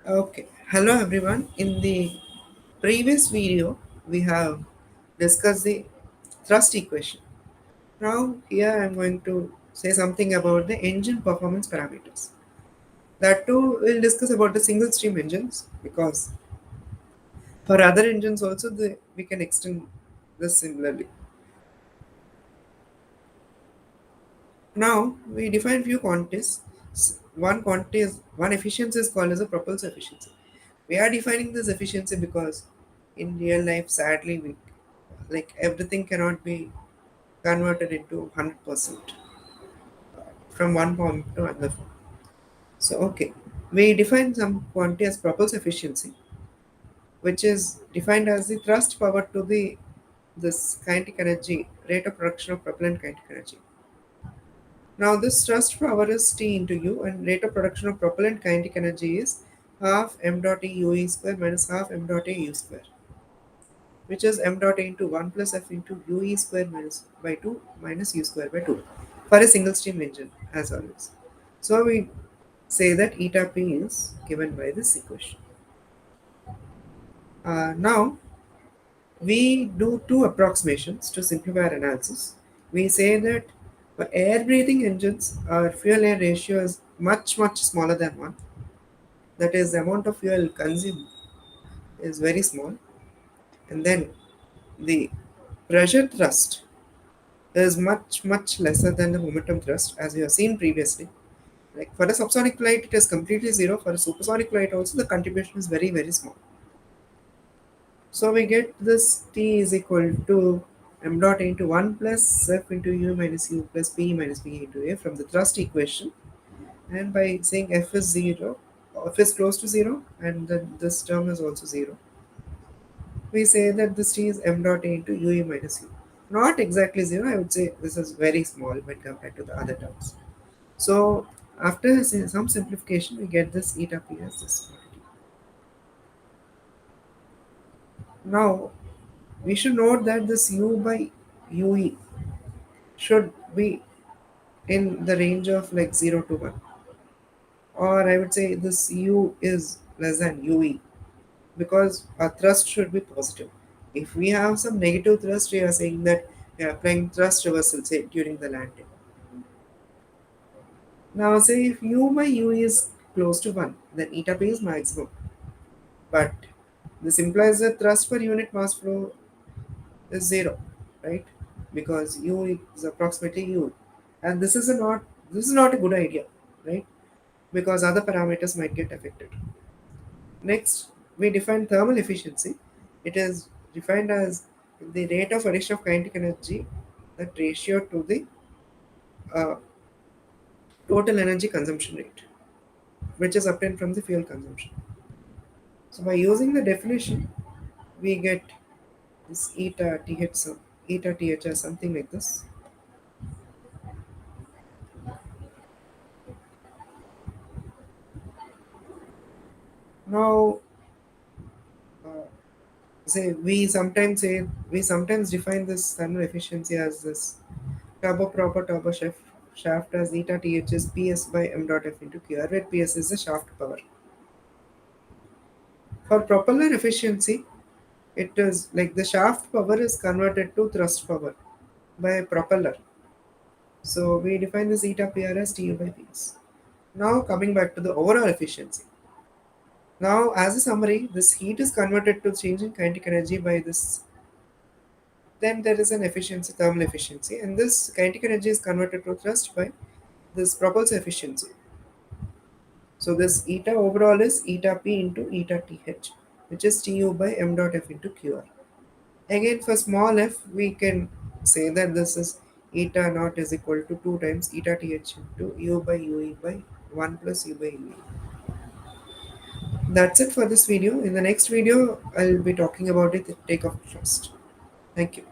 Okay, hello everyone. In the previous video, we have discussed the thrust equation. Now, here I am going to say something about the engine performance parameters. That too, we'll discuss about the single stream engines because for other engines also we can extend this similarly. Now, we define few quantities. One efficiency is called as a propulsive efficiency. We are defining this efficiency because in real life, sadly, like everything cannot be converted into 100% from one form to another form. So, okay, we define some quantity as propulsive efficiency, which is defined as the thrust power to the this kinetic energy rate of production of propellant kinetic energy. Now, this thrust power is T into U, and rate of production of propellant kinetic energy is half m dot E u e square minus half m dot A u square, which is m dot A into 1 plus f into u e square minus by 2 minus u square by 2 for a single stream engine, as always. So, we say that eta p is given by this equation. Now, we do two approximations to simplify our analysis. We say that for air breathing engines, our fuel air ratio is much smaller than 1. That is, the amount of fuel consumed is very small. And then the pressure thrust is much lesser than the momentum thrust, as we have seen previously. Like for a subsonic flight, it is completely zero. For a supersonic flight, also the contribution is very small. So we get this T is equal to m dot into 1 plus f into u minus u plus p minus p into a from the thrust equation. And by saying f is 0, f is close to 0, and then this term is also 0, we say that this T is m dot a into ue minus u. Not exactly 0, I would say this is very small when compared to the other terms. So after some simplification, we get this eta p as this quantity. Now we should note that this u by ue should be in the range of like 0 to 1, or I would say this u is less than ue because our thrust should be positive. If we have some negative thrust, we are saying that we are applying thrust reversal, say, during the landing. Now say if u by u is close to 1, then eta p is maximum, but this implies that thrust per unit mass flow is 0, right? Because u is approximately u, and this is not a good idea, right? Because other parameters might get affected. Next, we define thermal efficiency. It is defined as the rate of addition of kinetic energy, that ratio to the uh, total energy consumption rate, which is obtained from the fuel consumption. So by using the definition, we get this eta th as something like this. Now, uh, we sometimes define this thermal efficiency as this turbo shaft as eta th is ps by m dot f into q, where ps is the shaft power. For propeller efficiency, it is like the shaft power is converted to thrust power by a propeller. So we define this eta pr as tu by ps. Now coming back to the overall efficiency. Now as a summary, this heat is converted to change in kinetic energy by this. Then there is an efficiency, thermal efficiency, and this kinetic energy is converted to thrust by this propulsive efficiency. So this eta overall is eta p into eta th, which is tu by m dot f into qr. Again, for small f, we can say that this is eta naught is equal to 2 times eta th into u by ue by 1 plus u by ue. That's it for this video. In the next video, I'll be talking about it, the takeoff thrust. Thank you.